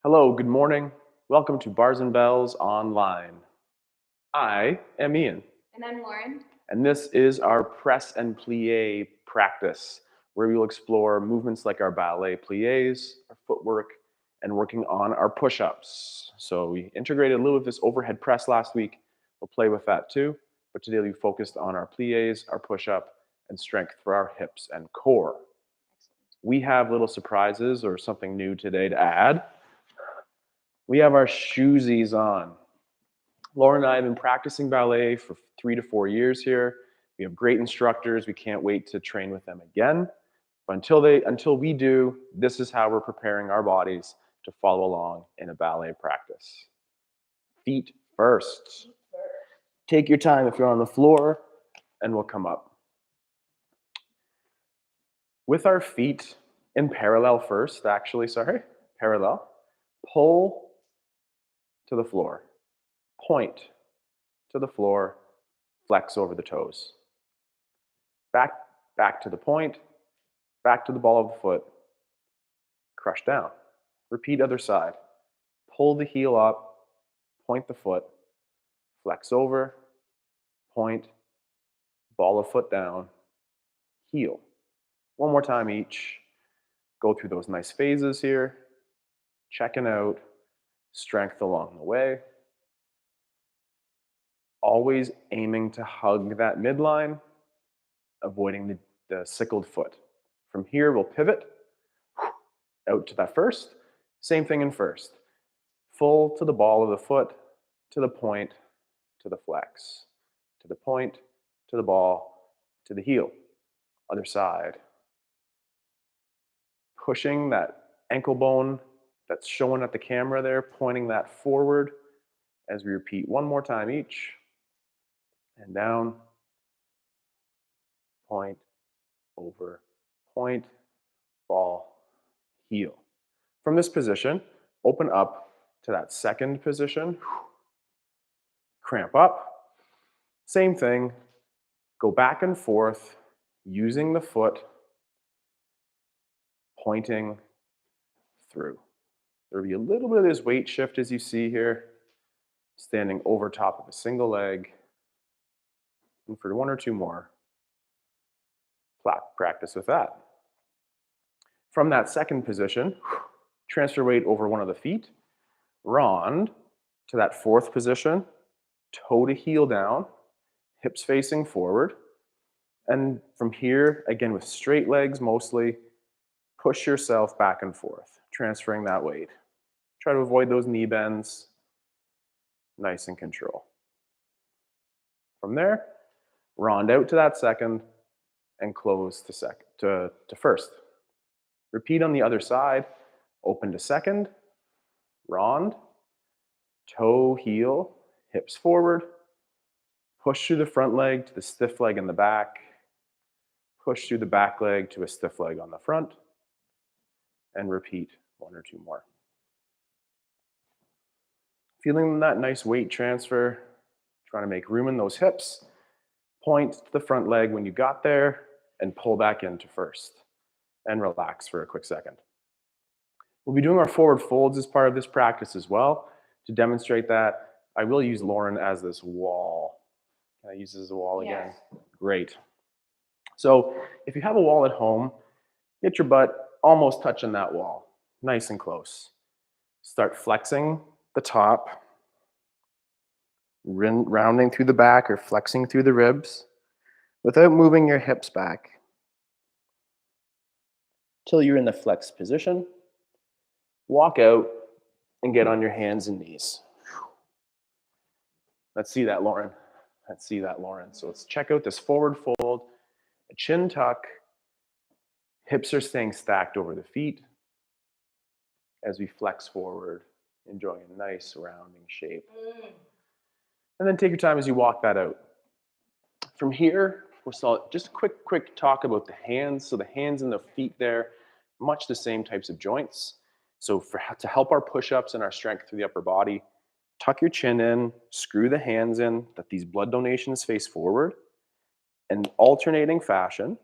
Hello, good morning. Welcome to Bars and Bells Online. I am Ian. And I'm Lauren. And this is our press and plie practice, where we will explore movements like our ballet plies, our footwork, and working on our push-ups. So we integrated a little of this overhead press last week. We'll play with that too. But today we focused on our plies, our push-up, and strength for our hips and core. We have little surprises or something new today to add. We have our shoesies on. Lauren and I have been practicing ballet for 3 to 4 years here. We have great instructors. We can't wait to train with them again. But until we do, this is how we're preparing our bodies to follow along in a ballet practice. Feet first. Take your time if you're on the floor, and we'll come up. With our feet in parallel first, parallel. Pull to the floor. Point to the floor, flex over the toes. Back to the point, back to the ball of the foot, crush down. Repeat other side. Pull the heel up, point the foot, flex over, point, ball of foot down, heel. One more time each. Go through those nice phases here, checking out strength along the way. Always aiming to hug that midline, avoiding the sickled foot. From here, we'll pivot out to that first. Same thing in first. Full to the ball of the foot, to the point, to the flex, to the point, to the ball, to the heel. Other side. Pushing that ankle bone that's showing at the camera there, pointing that forward as we repeat one more time each. And down, point, over, point, ball, heel. From this position, open up to that second position. Cramp up. Same thing. Go back and forth using the foot, pointing through. There'll be a little bit of this weight shift as you see here, standing over top of a single leg. And for 1 or 2 more, practice with that. From that second position, transfer weight over one of the feet, rond to that fourth position, toe to heel down, hips facing forward. And from here, again with straight legs mostly, push yourself back and forth, transferring that weight. Try to avoid those knee bends, nice and control. From there, rond out to that second and close to first. Repeat on the other side, open to second, rond, toe, heel, hips forward, push through the front leg to the stiff leg in the back, push through the back leg to a stiff leg on the front, and repeat 1 or 2 more. Feeling that nice weight transfer, trying to make room in those hips. Point to the front leg when you got there and pull back into first. And relax for a quick second. We'll be doing our forward folds as part of this practice as well. To demonstrate that, I will use Lauren as this wall. Can I use this as a wall again? Yes. Great. So if you have a wall at home, get your butt almost touching that wall. Nice and close. Start flexing the top, rounding through the back or flexing through the ribs without moving your hips back till you're in the flexed position. Walk out and get on your hands and knees. Let's see that, Lauren. Let's see that, Lauren. So let's check out this forward fold, a chin tuck. Hips are staying stacked over the feet as we flex forward, enjoying a nice rounding shape. And then take your time as you walk that out. From here, just a quick talk about the hands. So the hands and the feet there, much the same types of joints. So to help our push-ups and our strength through the upper body, tuck your chin in, screw the hands in, that these blood donations face forward, and alternating fashion,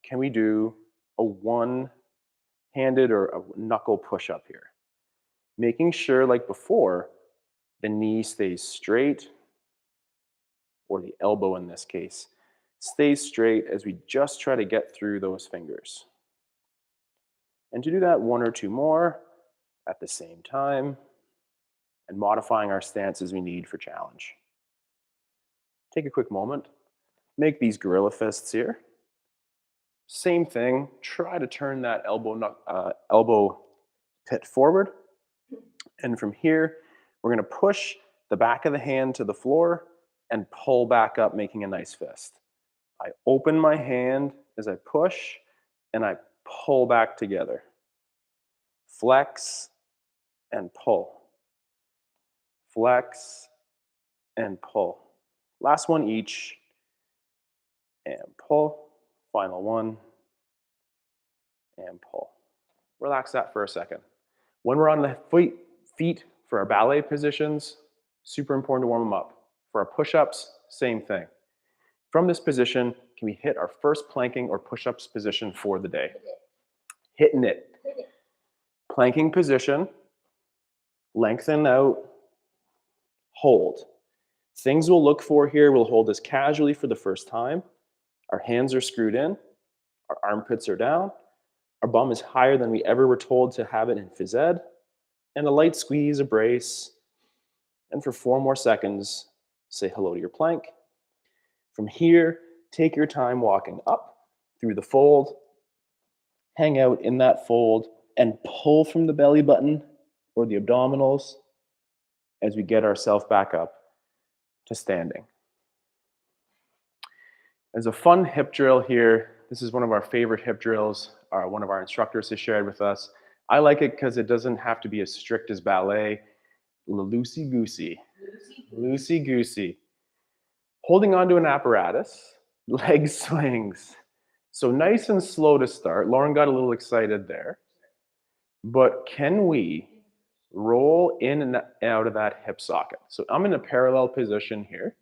can we do a one-handed or a knuckle push-up here? Making sure, like before, the knee stays straight, or the elbow in this case, stays straight as we just try to get through those fingers. And to do that one or two more at the same time, and modifying our stance as we need for challenge. Take a quick moment, make these gorilla fists here. Same thing, try to turn that elbow pit forward. And from here, we're gonna push the back of the hand to the floor and pull back up, making a nice fist. I open my hand as I push, and I pull back together. Flex and pull. Flex and pull. Last one each, and pull. Final one, and pull. Relax that for a second. When we're on the feet for our ballet positions, super important to warm them up. For our push-ups, same thing. From this position, can we hit our first planking or push-ups position for the day? Hitting it. Planking position, lengthen out, hold. Things we'll look for here, we'll hold this casually for the first time. Our hands are screwed in, our armpits are down, our bum is higher than we ever were told to have it in phys ed, and a light squeeze, a brace. And for 4 more seconds, say hello to your plank. From here, take your time walking up through the fold, hang out in that fold, and pull from the belly button or the abdominals as we get ourselves back up to standing. As a fun hip drill here, this is one of our favorite hip drills. One of our instructors has shared with us. I like it because it doesn't have to be as strict as ballet. Loosey-goosey. Loosey-goosey. Holding onto an apparatus, leg swings. So nice and slow to start. Lauren got a little excited there. But can we roll in and out of that hip socket? So I'm in a parallel position here.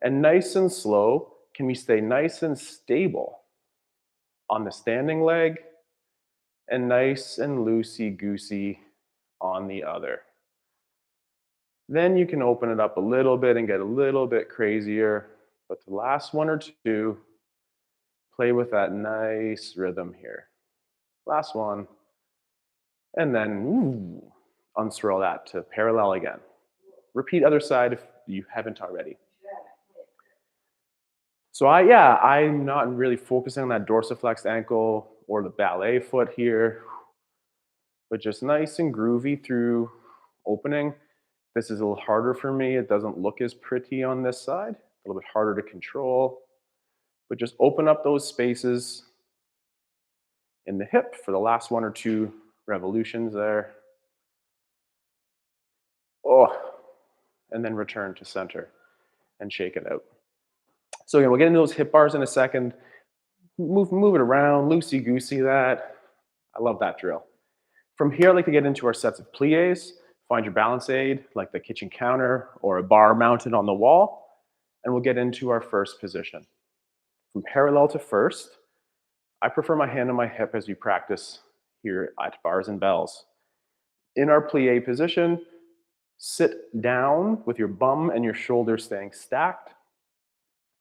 And nice and slow, can we stay nice and stable on the standing leg and nice and loosey-goosey on the other? Then you can open it up a little bit and get a little bit crazier. But the last one or two, play with that nice rhythm here. Last one. And then unswirl that to parallel again. Repeat other side if you haven't already. So I'm not really focusing on that dorsiflexed ankle or the ballet foot here, but just nice and groovy through opening. This is a little harder for me. It doesn't look as pretty on this side, a little bit harder to control, but just open up those spaces in the hip for the last 1 or 2 revolutions there. Oh, and then return to center and shake it out. So again, we'll get into those hip bars in a second. Move it around, loosey-goosey that. I love that drill. From here, I like to get into our sets of plies. Find your balance aid, like the kitchen counter or a bar mounted on the wall, and we'll get into our first position. From parallel to first, I prefer my hand on my hip as we practice here at bars and bells. In our plie position, sit down with your bum and your shoulders staying stacked,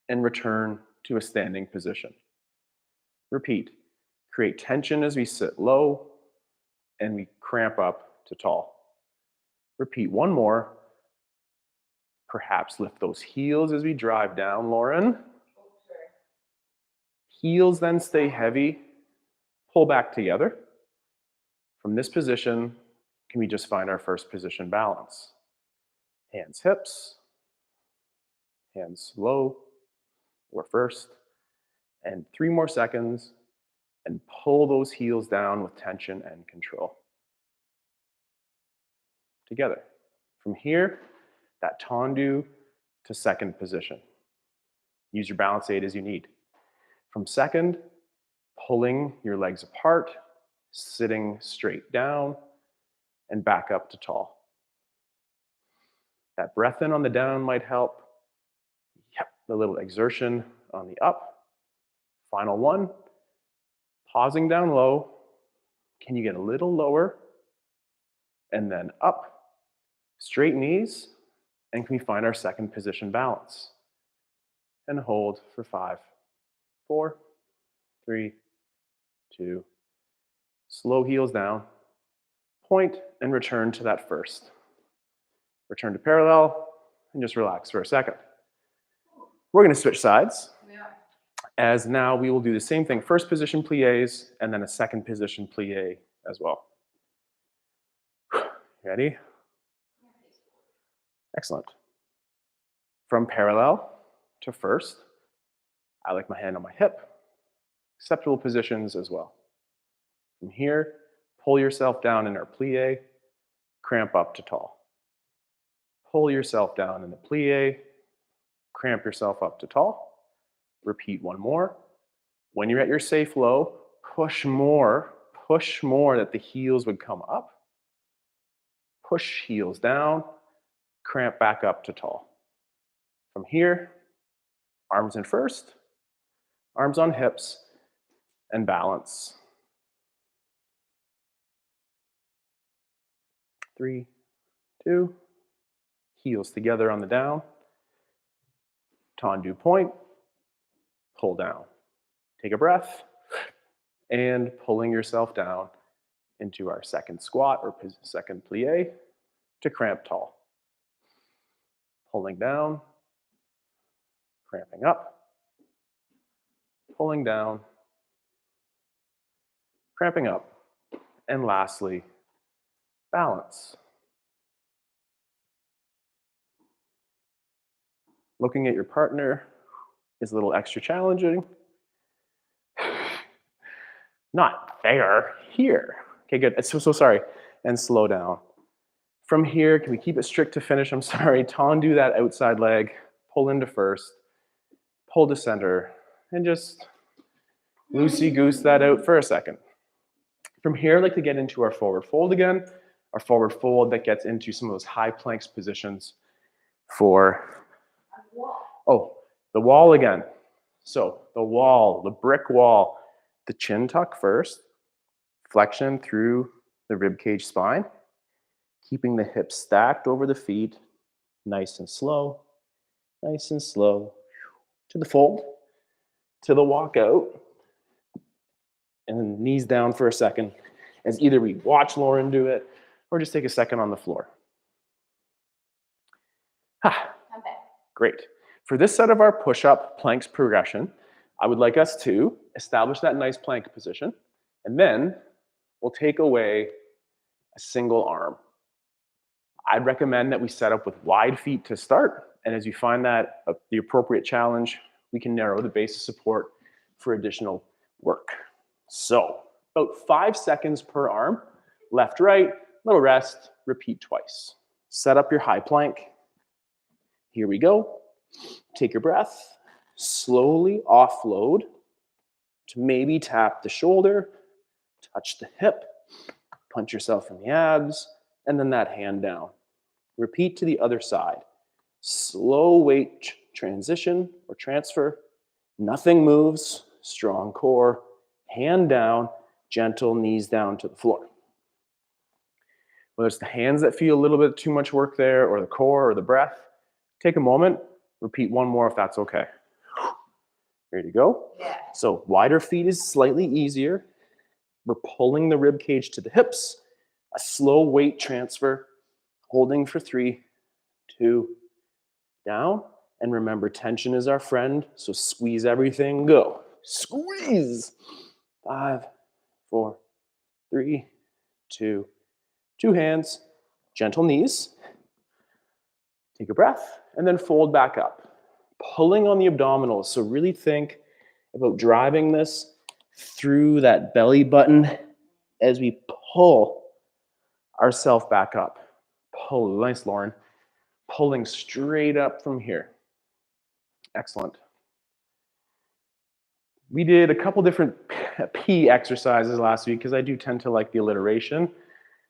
and return to a standing position. Repeat. Create tension as we sit low, and we cramp up to tall. Repeat one more. Perhaps lift those heels as we drive down, Lauren. Heels then stay heavy. Pull back together. From this position, can we just find our first position balance? Hands hips, hands low, or first, and 3 more seconds, and pull those heels down with tension and control. Together. From here, that tendu to second position. Use your balance aid as you need. From second, pulling your legs apart, sitting straight down, and back up to tall. That breath in on the down might help. Yep, the little exertion on the up. Final one, Pausing down low. Can you get a little lower? And then up. Straight knees. And can we find our second position balance? And hold for 5, 4, 3, 2. Slow heels down. Point and return to that first. Return to parallel and just relax for a second. We're going to switch sides. As now we will do the same thing. First position plies and then a second position plie as well. Ready? Excellent. From parallel to first, I like my hand on my hip. Acceptable positions as well. From here, pull yourself down in our plie, cramp up to tall. Pull yourself down in the plie, cramp yourself up to tall. Repeat one more. When you're at your safe low, push more that the heels would come up. Push heels down, cramp back up to tall. From here, arms in first, arms on hips, and balance. 3, 2, heels together on the down. Tendu point, pull down. Take a breath, and pulling yourself down into our second squat or second plie to cramp tall. Pulling down, cramping up, pulling down, cramping up, and lastly, balance. Looking at your partner is a little extra challenging. Not there, here. Okay, good. So sorry. And slow down. From here, can we keep it strict to finish? I'm sorry. Tendu that outside leg. Pull into first. Pull to center. And just loosey-goose that out for a second. From here, I'd like to get into our forward fold again. Our forward fold that gets into some of those high planks positions for, the wall again. So the wall, the brick wall, the chin tuck first, flexion through the ribcage spine, keeping the hips stacked over the feet, nice and slow, to the fold, to the walk out, and then knees down for a second, as either we watch Lauren do it, or just take a second on the floor. Great. For this set of our push-up planks progression, I would like us to establish that nice plank position, and then we'll take away a single arm. I'd recommend that we set up with wide feet to start, and as you find that the appropriate challenge, we can narrow the base of support for additional work. So, about 5 seconds per arm, left, right, little rest, repeat twice. Set up your high plank. Here we go. Take your breath, slowly offload to maybe tap the shoulder, touch the hip, punch yourself in the abs, and then that hand down. Repeat to the other side. Slow weight transition or transfer. Nothing moves, strong core, hand down, gentle knees down to the floor. Whether it's the hands that feel a little bit too much work there, or the core or the breath, take a moment. Repeat one more if that's okay. Ready to go? Yeah. So wider feet is slightly easier. We're pulling the rib cage to the hips. A slow weight transfer. Holding for 3, 2, down. And remember, tension is our friend. So squeeze everything. Go. Squeeze. 5, 4, 3, 2. 2 hands. Gentle knees. Take a breath, and then fold back up. Pulling on the abdominals, so really think about driving this through that belly button as we pull ourselves back up. Pull, nice, Lauren. Pulling straight up from here. Excellent. We did a couple different P exercises last week because I do tend to like the alliteration.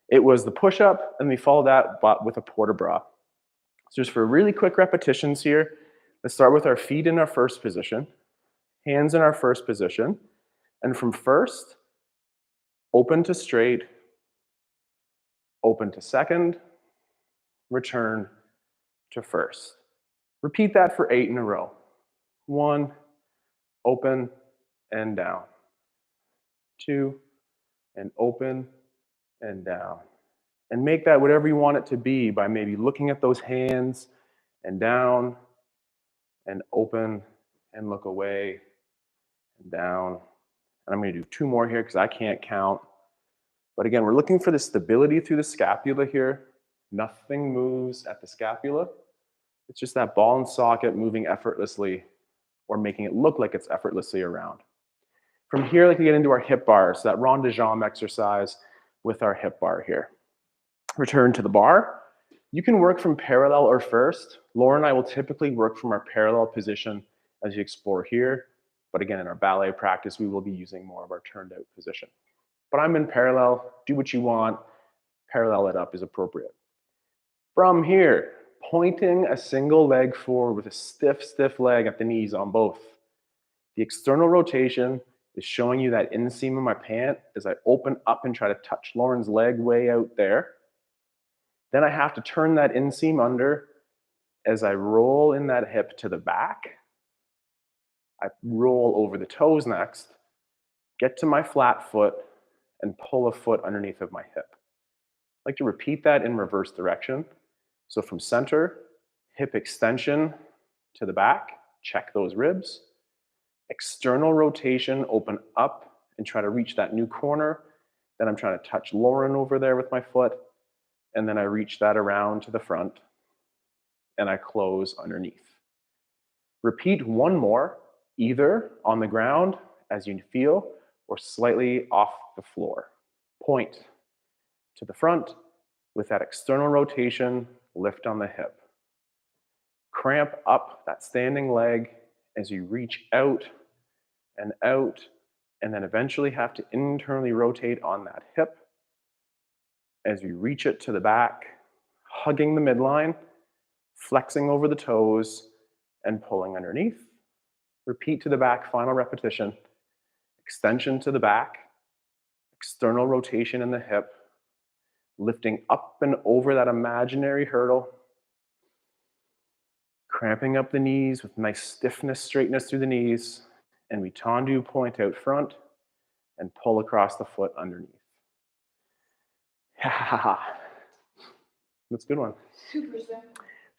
It was the push-up, and we followed that with a port de bras. So just for really quick repetitions here, let's start with our feet in our first position, hands in our first position, And from first, open to straight, open to second, return to first. Repeat that for 8 in a row. 1, open and down. 2, and open and down. And make that whatever you want it to be by maybe looking at those hands and down and open and look away and down. And I'm going to do 2 more here because I can't count. But again, we're looking for the stability through the scapula here. Nothing moves at the scapula. It's just that ball and socket moving effortlessly or making it look like it's effortlessly around. From here, like we get into our hip bar, so that rond de jambe exercise with our hip bar here. Return to the bar. You can work from parallel or first. Laura and I will typically work from our parallel position as you explore here. But again, in our ballet practice, we will be using more of our turned out position. But I'm in parallel. Do what you want. Parallel it up is appropriate. From here, pointing a single leg forward with a stiff leg at the knees on both. The external rotation is showing you that inseam of my pant as I open up and try to touch Lauren's leg way out there. Then I have to turn that inseam under as I roll in that hip to the back. I roll over the toes next, get to my flat foot, and pull a foot underneath of my hip. I like to repeat that in reverse direction. So from center, hip extension to the back, check those ribs. External rotation, open up and try to reach that new corner. Then I'm trying to touch Lauren over there with my foot. And then I reach that around to the front and I close underneath. Repeat 1 more, either on the ground as you feel or slightly off the floor. Point to the front with that external rotation, lift on the hip. Cramp up that standing leg as you reach out, and then eventually have to internally rotate on that hip as you reach it to the back, hugging the midline, flexing over the toes, and pulling underneath. Repeat to the back, final repetition. Extension to the back, external rotation in the hip, lifting up and over that imaginary hurdle, cramping up the knees with nice stiffness, straightness through the knees, and we tendu point out front and pull across the foot underneath. That's a good one. Super simple.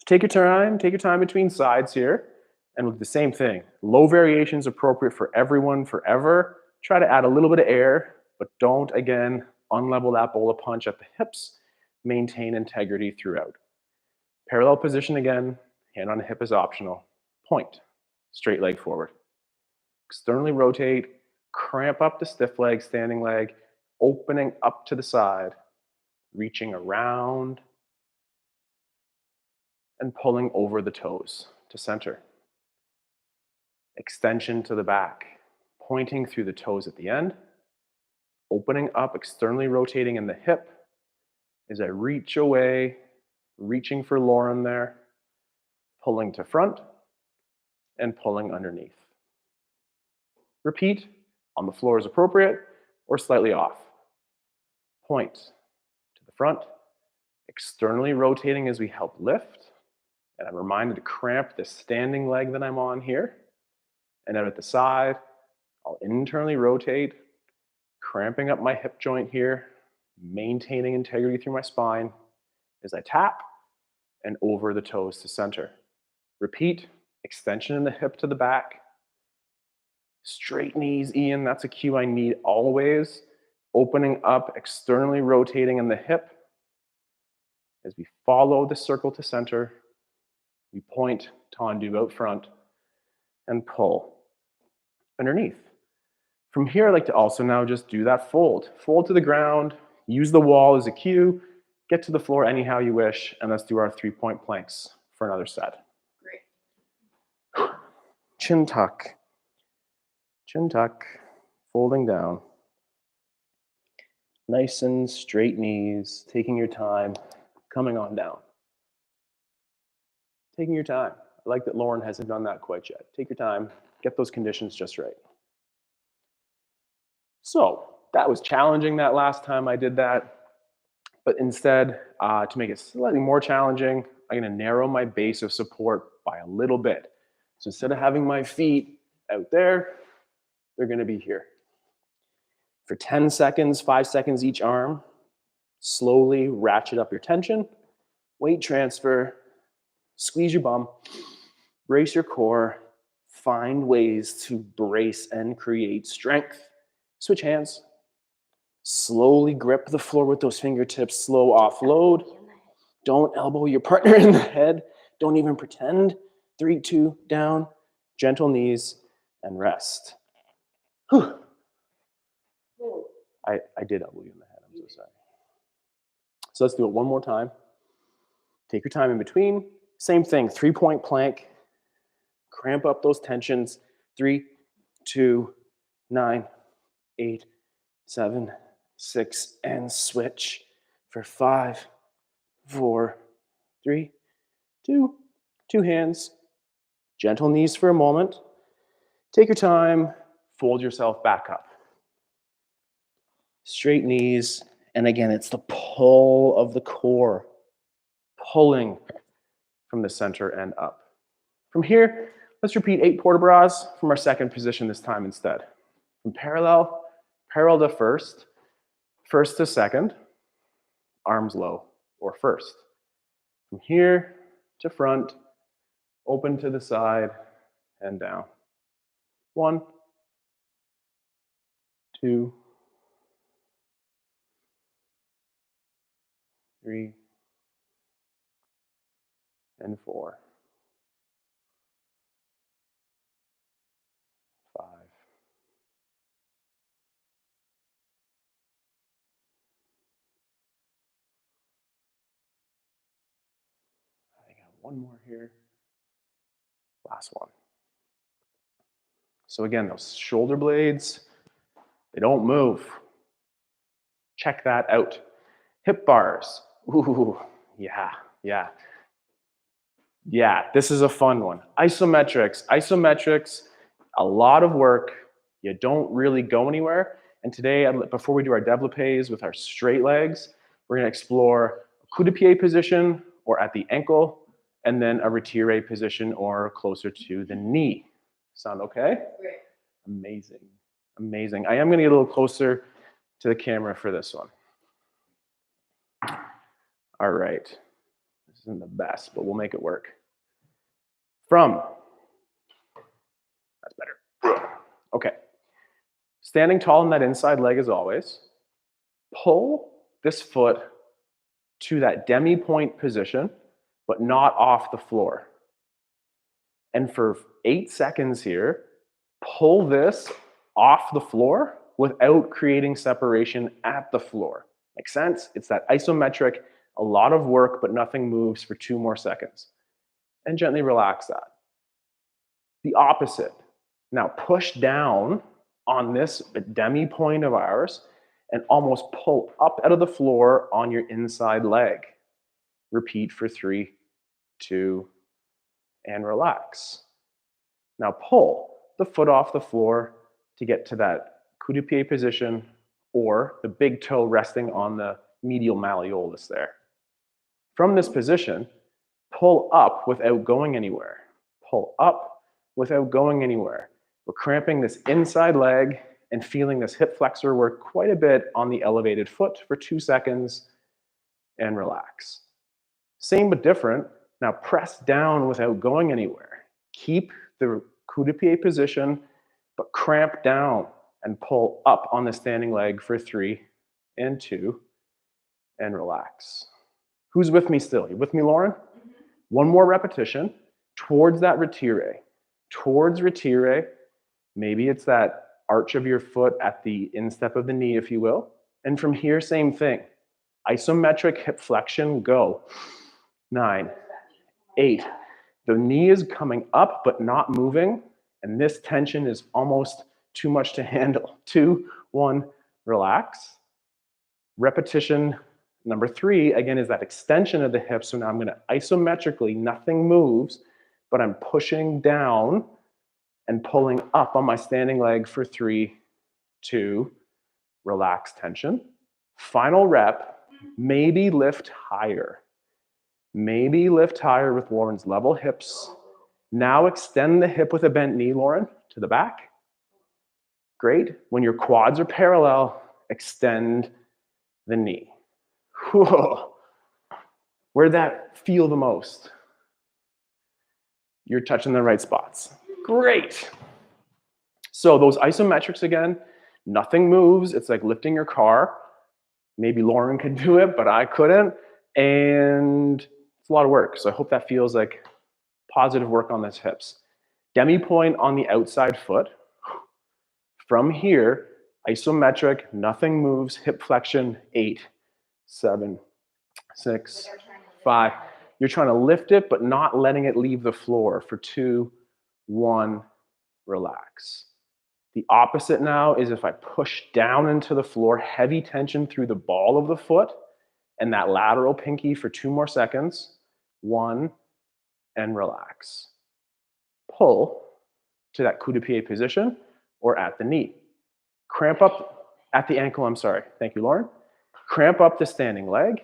Take your time between sides here, and we'll do the same thing. Low variation is appropriate for everyone, forever. Try to add a little bit of air, but don't, again, unlevel that bowl of punch at the hips. Maintain integrity throughout. Parallel position again, hand on the hip is optional. Point, straight leg forward. Externally rotate, cramp up the stiff leg, standing leg, opening up to the side, reaching around, and pulling over the toes to center. Extension to the back, pointing through the toes at the end, opening up, externally rotating in the hip as I reach away, reaching for Lauren there, pulling to front, and pulling underneath. Repeat on the floor as appropriate or slightly off. Point to the front, externally rotating as we help lift. And I'm reminded to cramp this standing leg that I'm on here. And out at the side, I'll internally rotate, cramping up my hip joint here, maintaining integrity through my spine as I tap and over the toes to center. Repeat, extension in the hip to the back. Straight knees, Ian, that's a cue I need always. Opening up, externally rotating in the hip. As we follow the circle to center, we point, tendu out front, and pull underneath. From here, I like to also now just do that fold. Fold to the ground, use the wall as a cue, get to the floor anyhow you wish, and let's do our 3-point planks for another set. Great. Chin tuck, folding down. Nice and straight knees, taking your time, coming on down. Taking your time. I like that Lauren hasn't done that quite yet. Take your time, get those conditions just right. So that was challenging that last time I did that. But instead, to make it slightly more challenging, I'm going to narrow my base of support by a little bit. So instead of having my feet out there, they're going to be here. For 10 seconds, 5 seconds each arm, slowly ratchet up your tension, weight transfer, squeeze your bum, brace your core, find ways to brace and create strength. Switch hands. Slowly grip the floor with those fingertips, slow offload. Don't elbow your partner in the head. Don't even pretend. 3, 2, down, gentle knees, and rest. Whew. I did elbow you in the head, I'm so sorry. So let's do it one more time. Take your time in between. Same thing, 3-point plank. Cramp up those tensions. 3, 2, 9, 8, 7, 6, and switch for 5, 4, 3, 2, 2 hands. Gentle knees for a moment. Take your time, fold yourself back up. Straight knees, and again, it's the pull of the core, pulling from the center and up. From here, let's repeat 8 port de bras from our second position this time instead. From parallel to first, first to second, arms low or first. From here to front, open to the side and down. 1, 2, 3, and 4, 5. I got one more here. Last one. So again, those shoulder blades, they don't move. Check that out. Hip bars. Ooh, yeah. Yeah, this is a fun one. Isometrics, a lot of work. You don't really go anywhere. And today, before we do our développés with our straight legs, we're going to explore a coup de pied position or at the ankle, and then a retiré position or closer to the knee. Sound okay? Great. Amazing, amazing. I am going to get a little closer to the camera for this one. All right. This isn't the best, but we'll make it work. That's better. Okay. Standing tall in that inside leg as always. Pull this foot to that demi-point position, but not off the floor. And for 8 seconds here, pull this off the floor without creating separation at the floor. Make sense? It's that isometric, a lot of work, but nothing moves for 2 more seconds. And gently relax that. The opposite. Now push down on this demi-point of ours and almost pull up out of the floor on your inside leg. Repeat for 3, 2, and relax. Now pull the foot off the floor to get to that coup de pied position or the big toe resting on the medial malleolus there. From this position, pull up without going anywhere. Pull up without going anywhere. We're cramping this inside leg and feeling this hip flexor work quite a bit on the elevated foot for 2 seconds and relax. Same but different. Now press down without going anywhere. Keep the coup de pied position, but cramp down and pull up on the standing leg for 3 and 2 and relax. Who's with me still? You with me, Lauren? Mm-hmm. One more repetition towards that retiré. Towards retiré. Maybe it's that arch of your foot at the instep of the knee, if you will. And from here, same thing. Isometric hip flexion, go. 9, 8. The knee is coming up but not moving, and this tension is almost too much to handle. 2, 1, relax. Repetition number 3, again, is that extension of the hip. So now I'm going to isometrically, nothing moves, but I'm pushing down and pulling up on my standing leg for 3, 2, relax tension. Final rep, maybe lift higher. Maybe lift higher with Lauren's level hips. Now extend the hip with a bent knee, Lauren, to the back. Great. When your quads are parallel, extend the knee. Whoa. Where'd that feel the most? You're touching the right spots. Great. So those isometrics again, nothing moves. It's like lifting your car. Maybe Lauren could do it, but I couldn't. And it's a lot of work. So I hope that feels like positive work on those hips. Demi point on the outside foot. From here, isometric, nothing moves, hip flexion, 8, 7, 6, 5. You're trying to lift it, but not letting it leave the floor for 2, 1, relax. The opposite now is if I push down into the floor, heavy tension through the ball of the foot, and that lateral pinky for 2 more seconds. 1, and relax. Pull to that coup de pied position or at the knee. Cramp up at the ankle, I'm sorry. Thank you, Lauren. Cramp up the standing leg.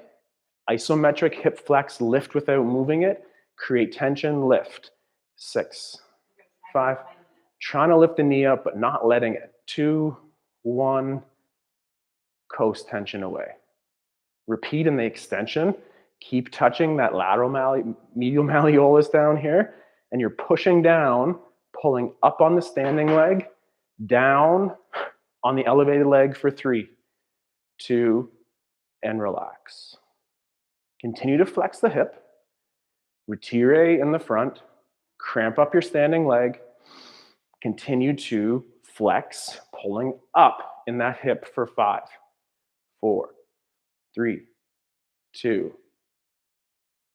Isometric hip flex, lift without moving it. Create tension, lift. 6, 5. Trying to lift the knee up, but not letting it. 2, 1, coast tension away. Repeat in the extension. Keep touching that lateral medial malleolus down here, and you're pushing down, pulling up on the standing leg, down on the elevated leg for 3, 2, and relax. Continue to flex the hip, retire in the front, cramp up your standing leg, continue to flex, pulling up in that hip for 5, 4, 3, 2.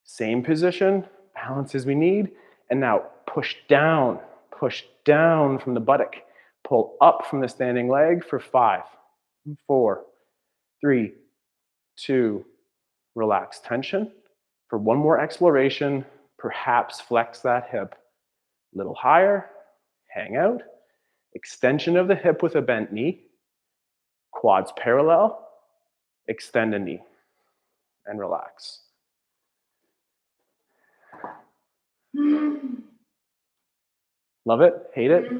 Same position, balance as we need, and now push down from the buttock. Pull up from the standing leg for 5, 4, 3, 2, relax tension. For one more exploration, perhaps flex that hip a little higher, hang out, extension of the hip with a bent knee, quads parallel, extend a knee, and relax. Love it? Hate it?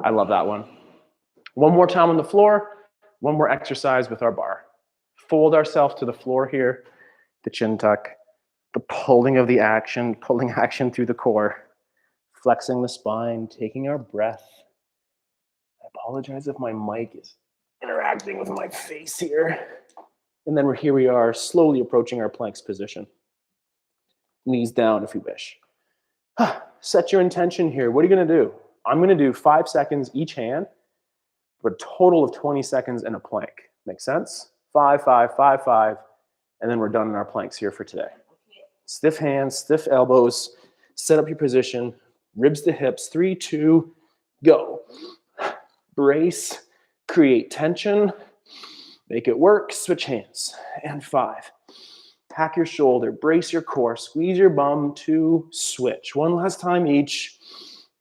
I love that one. One more time on the floor, one more exercise with our bar. Fold ourselves to the floor here, the chin tuck, the pulling of the action, pulling action through the core, flexing the spine, taking our breath. I apologize if my mic is interacting with my face here. And then here we are, slowly approaching our planks position. Knees down if you wish. Set your intention here. What are you going to do? I'm going to do 5 seconds each hand for a total of 20 seconds in a plank. Make sense? 5, 5, 5, 5. And then we're done in our planks here for today. Stiff hands, stiff elbows. Set up your position. Ribs to hips. 3, 2, go. Brace. Create tension. Make it work. Switch hands. And 5. Pack your shoulder. Brace your core. Squeeze your bum. 2, switch. One last time each.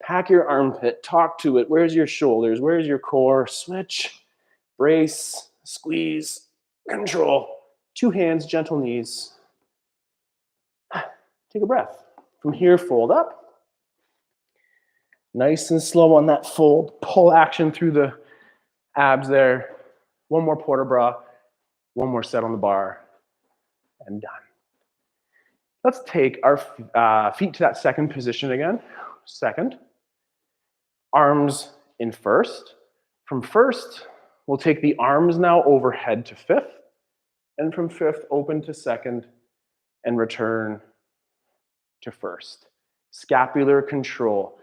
Pack your armpit. Talk to it. Where's your shoulders? Where's your core? Switch. Brace. Squeeze. Control. 2 hands, gentle knees. Take a breath. From here, fold up. Nice and slow on that fold. Pull action through the abs there. One more port bras. One more set on the bar. And done. Let's take our feet to that second position again. Second. Arms in first. From first, we'll take the arms now overhead to fifth. And from fifth, open to second. And return to first. Scapular control.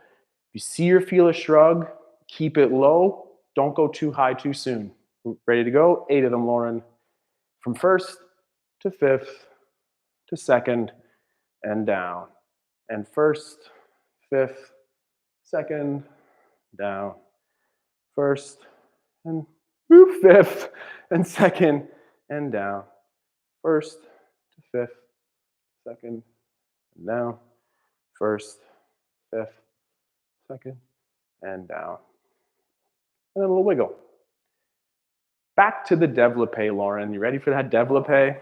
If you see or feel a shrug, keep it low. Don't go too high too soon. Ready to go? 8 of them, Lauren. From first to fifth to second and down. And first, fifth, second, down. First and fifth and second and down. First to fifth, second, and down. First, fifth, second, and down. And then a little wiggle. Back to the développé, Lauren. You ready for that développé?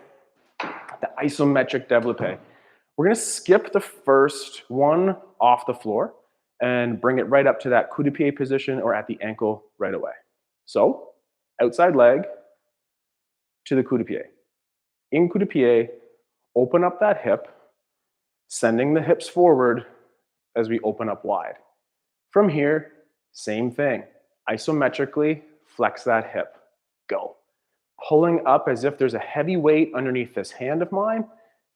The isometric développé. We're gonna skip the first one off the floor and bring it right up to that coup de pied position or at the ankle right away. So, outside leg to the coup de pied. In coup de pied, open up that hip, sending the hips forward as we open up wide. From here, same thing. Isometrically, flex that hip. Go. Pulling up as if there's a heavy weight underneath this hand of mine.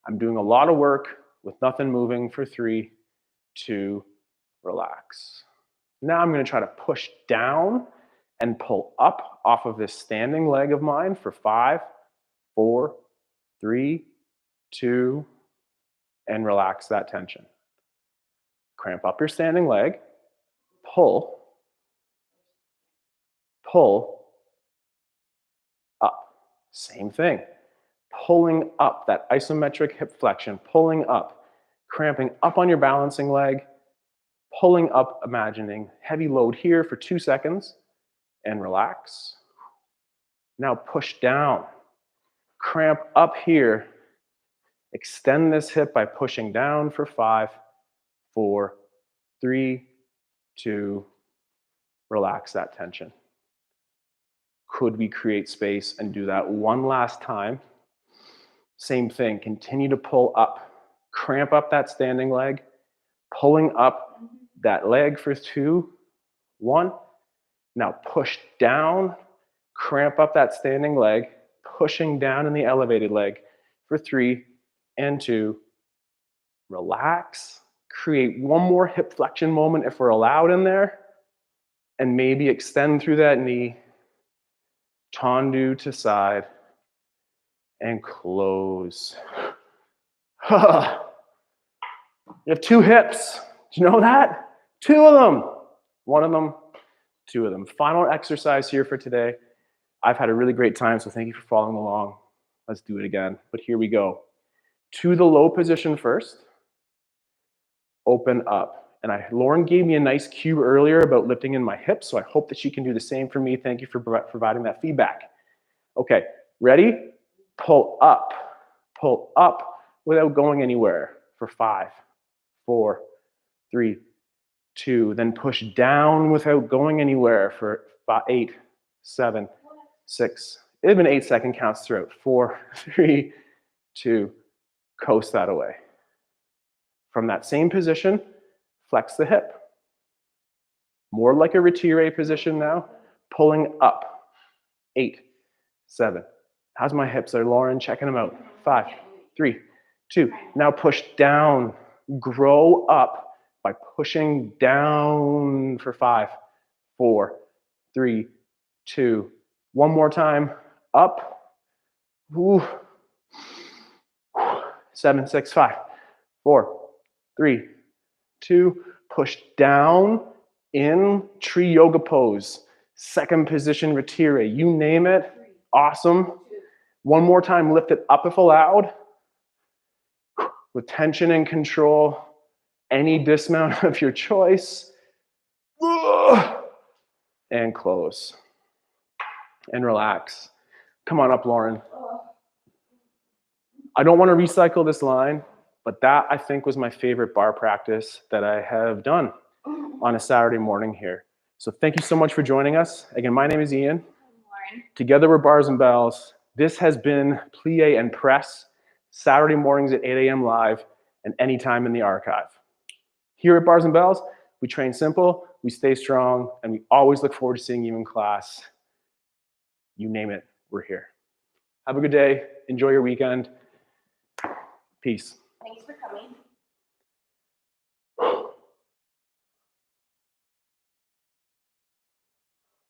I'm doing a lot of work with nothing moving for 3, 2, relax. Now I'm going to try to push down and pull up off of this standing leg of mine for 5, 4, 3, 2, and relax that tension. Cramp up your standing leg, pull, pull, up. Same thing. Pulling up, that isometric hip flexion, pulling up, cramping up on your balancing leg, pulling up, imagining heavy load here for 2 seconds, and relax. Now push down, cramp up here, extend this hip by pushing down for 5, 4, 3, 2, relax that tension. Could we create space and do that one last time? Same thing, continue to pull up. Cramp up that standing leg, pulling up that leg for 2, 1. Now push down, cramp up that standing leg, pushing down in the elevated leg for 3 and 2. Relax. Create one more hip flexion moment if we're allowed in there. And maybe extend through that knee. Tendu to side. And close. You have 2 hips. Do you know that? 2 of them. 1 of them, 2 of them. Final exercise here for today. I've had a really great time, so thank you for following along. Let's do it again. But here we go. To the low position first. Open up. And Lauren gave me a nice cue earlier about lifting in my hips, so I hope that she can do the same for me. Thank you for providing that feedback. Okay, ready? Pull up without going anywhere for 5, 4, 3, 2. Then push down without going anywhere for 8, 7, 6. Even 8-second counts throughout. 4, 3, 2. Coast that away. From that same position, flex the hip. More like a retire position now. Pulling up. 8, 7. How's my hips there, Lauren? Checking them out. 5, 3, 2. Now push down. Grow up by pushing down for 5, 4, 3, 2. One more time. Up. Ooh. 7, 6, 5, 4, 3, 2. Push down in tree yoga pose. Second position, retire. You name it. Awesome. One more time, lift it up if allowed. With tension and control. Any dismount of your choice. And close. And relax. Come on up, Lauren. I don't want to recycle this line, but that I think was my favorite bar practice that I have done on a Saturday morning here. So thank you so much for joining us. Again, my name is Ian. Lauren. Together we're Bars and Bells. This has been Plie and Press, Saturday mornings at 8 a.m. live and anytime in the archive. Here at Bars and Bells, we train simple, we stay strong, and we always look forward to seeing you in class. You name it, we're here. Have a good day. Enjoy your weekend. Peace.